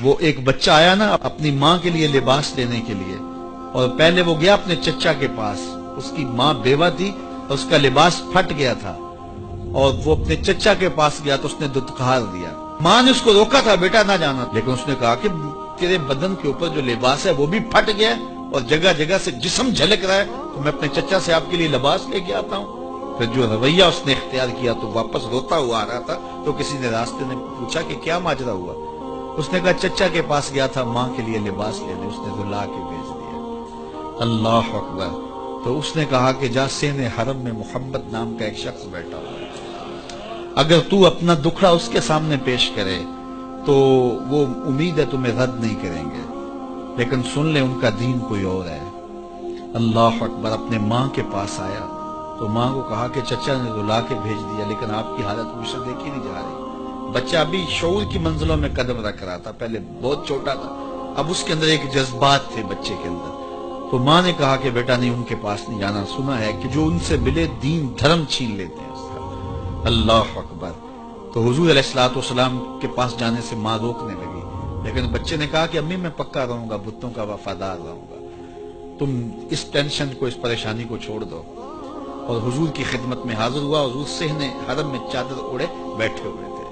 وہ ایک بچہ آیا نا اپنی ماں کے لیے لباس لینے کے لیے، اور پہلے وہ گیا اپنے چچا کے پاس، اس کی ماں بیوہ تھی اور اس کا لباس پھٹ گیا تھا، اور وہ اپنے چچا کے پاس گیا تو اس نے دتکار دیا۔ ماں نے اس کو روکا تھا بیٹا نہ جانا، لیکن اس نے کہا کہ تیرے بدن کے اوپر جو لباس ہے وہ بھی پھٹ گیا اور جگہ جگہ سے جسم جھلک رہا ہے، تو میں اپنے چچا سے آپ کے لیے لباس لے کے آتا ہوں۔ پھر جو رویہ اس نے اختیار کیا تو واپس روتا ہوا آ رہا تھا، تو کسی نے راستے نے پوچھا کہ کیا ماجرا ہوا؟ اس نے کہا چچا کے پاس گیا تھا ماں کے لیے لباس لینے، اس نے تو لا کے بھیج دیا۔ اللہ اکبر۔ تو اس نے کہا کہ جا سین حرم میں محمد نام کا ایک شخص بیٹھا ہوا ہے، اگر تو اپنا دکھڑا اس کے سامنے پیش کرے تو وہ امید ہے تمہیں رد نہیں کریں گے، لیکن سن لے ان کا دین کوئی اور ہے۔ اللہ اکبر۔ اپنے ماں کے پاس آیا تو ماں کو کہا کہ چچا نے تو لا کے بھیج دیا، لیکن آپ کی حالت مجھ سے دیکھی نہیں جا رہی۔ بچہ ابھی شعور کی منزلوں میں قدم رکھ رہا تھا، پہلے بہت چھوٹا تھا، اب اس کے اندر ایک جذبات تھے بچے کے اندر۔ تو ماں نے کہا کہ بیٹا نہیں، ان کے پاس نہیں جانا، سنا ہے کہ جو ان سے ملے دین دھرم چھین لیتے ہیں اس کا۔ اللہ اکبر۔ تو حضور علیہ الصلوۃ والسلام کے پاس جانے سے ماں روکنے لگی، لیکن بچے نے کہا کہ امی میں پکا رہوں گا، بتوں کا وفادار رہوں گا، تم اس ٹینشن کو، اس پریشانی کو چھوڑ دو۔ اور حضور کی خدمت میں حاضر ہوا۔ حضور صحن حرم میں چادر اوڑے بیٹھے ہوئے تھے،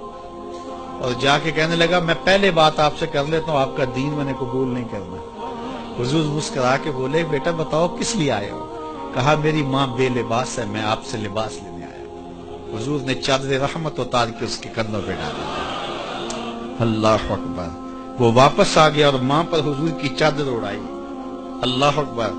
اور جا کے کہنے لگا میں پہلے بات آپ سے کر لیتا ہوں، آپ کا دین میں نے قبول نہیں کرنا۔ حضور مسکرا کے بولے بیٹا بتاؤ کس لیے آئے ہو؟ کہا میری ماں بے لباس ہے، میں آپ سے لباس لینے آیا ہوں۔ حضور نے چادر رحمت اتار کے اس کے کندھوں پہ ڈالی۔ اللہ اکبر۔ وہ واپس آ گیا اور ماں پر حضور کی چادر اڑائی۔ اللہ اکبر۔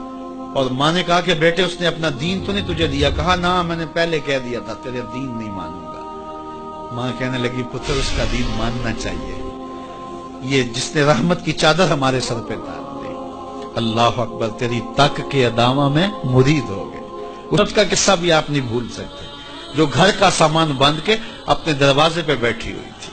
اور ماں نے کہا کہ بیٹے اس نے اپنا دین تو نہیں تجھے دیا؟ کہا نہ، میں نے پہلے کہہ دیا تھا تیرے دین نہیں مانوں گا۔ ماں کہنے لگی پتر اس کا دین ماننا چاہیے، یہ جس نے رحمت کی چادر ہمارے سر پہ ڈال دی۔ اللہ اکبر۔ تیری تک کے ادامہ میں مرید ہو گئے۔ اس کا قصہ بھی آپ نہیں بھول سکتے، جو گھر کا سامان باندھ کے اپنے دروازے پہ بیٹھی ہوئی تھی،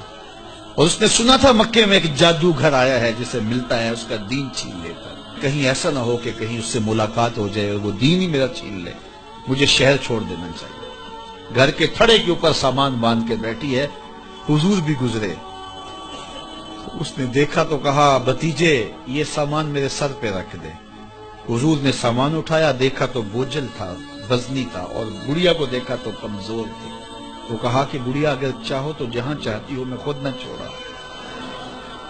اور اس نے سنا تھا مکے میں ایک جادوگر آیا ہے جسے ملتا ہے اس کا دین چھین لیتا ہے، کہیں ایسا نہ ہو کہ کہیں اس سے ملاقات ہو جائے اور وہ دین ہی میرا چھین لے، مجھے شہر چھوڑ دینا چاہیے۔ گھر کے تھڑے کے اوپر سامان باندھ کے بیٹھی ہے، حضور بھی گزرے، اس نے دیکھا تو کہا بھتیجے یہ سامان میرے سر پہ رکھ دے۔ حضور نے سامان اٹھایا، دیکھا تو بوجھل تھا، وزنی تھا، اور بڑھیا کو دیکھا تو کمزور تھی۔ وہ کہا کہ بڑھیا اگر چاہو تو جہاں چاہتی ہو، میں خود نہ چھوڑا۔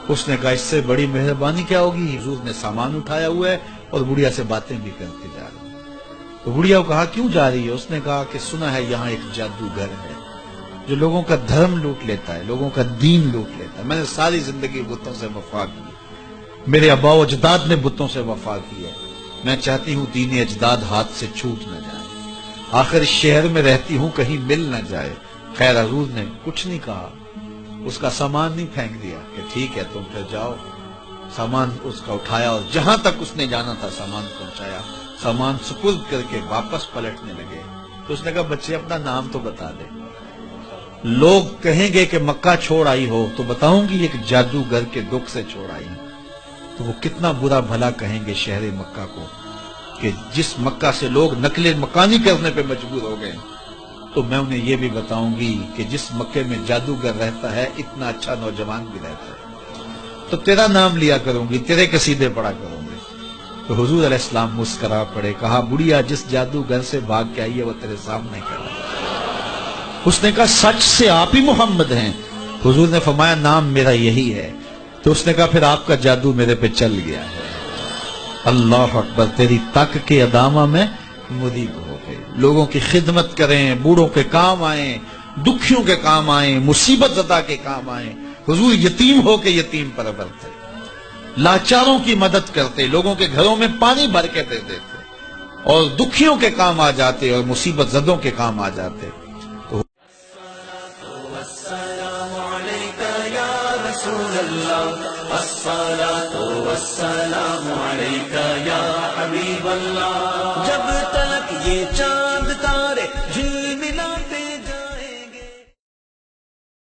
اس نے کہا اس سے بڑی مہربانی کیا ہوگی؟ حضور نے سامان اٹھایا ہوا ہے اور بڑھیا سے باتیں بھی کرتے جا رہے ہیں۔ تو بڑھیا کو کہا کیوں جا رہی ہے؟ اس نے کہا کہ سنا ہے یہاں ایک جادوگر ہے جو لوگوں کا دھرم لوٹ لیتا ہے، لوگوں کا دین لوٹ لیتا ہے۔ میں نے ساری زندگی بتوں سے وفا کی، میرے آباء و اجداد نے بتوں سے وفا کی ہے، میں چاہتی ہوں دین اجداد ہاتھ سے چھوٹ نہ جائے، آخر اس شہر میں رہتی ہوں کہیں مل نہ جائے۔ خیر حضور نے کچھ نہیں کہا، اس کا سامان نہیں پھینک دیا کہ ٹھیک ہے تم پھر جاؤ۔ سامان اس کا اٹھایا اور جہاں تک اس نے جانا تھا سامان پہنچایا، سامان سپرد کر کے واپس پلٹنے لگے تو اس نے کہا بچے اپنا نام تو بتا دے، لوگ کہیں گے کہ مکہ چھوڑ آئی ہو تو بتاؤں گی ایک جادوگر کے دکھ سے چھوڑ آئی ہوں، تو وہ کتنا برا بھلا کہیں گے شہر مکہ کو کہ جس مکہ سے لوگ نقل مکانی کرنے پہ مجبور ہو گئے، تو میں انہیں یہ بھی بتاؤں گی کہ جس مکے میں جادوگر رہتا ہے اتنا اچھا نوجوان بھی رہتا ہے، تو تیرا نام لیا کروں گی، تیرے قصیدے پڑھا کروں گی۔ تو حضور علیہ السلام مسکرا پڑے، کہا بڑھیا جس جادوگر سے بھاگ کے آئی ہے وہ تیرے سامنے کھڑا ہے۔ اس نے کہا سچ سے آپ ہی محمد ہیں؟ حضور نے فرمایا نام میرا یہی ہے۔ تو اس نے کہا پھر آپ کا جادو میرے پہ چل گیا ہے۔ اللہ اکبر۔ تیری تک کے ادامہ میں مرید ہو گئے، لوگوں کی خدمت کریں، بوڑھوں کے کام آئیں، دکھیوں کے کام آئیں، مصیبت زدہ کے کام آئیں۔ حضور یتیم ہو کے یتیم پرور تھے، لاچاروں کی مدد کرتے، لوگوں کے گھروں میں پانی بھر کے دے دیتے، اور دکھیوں کے کام آ جاتے اور مصیبت زدوں کے کام آ جاتے۔ جب تک یہ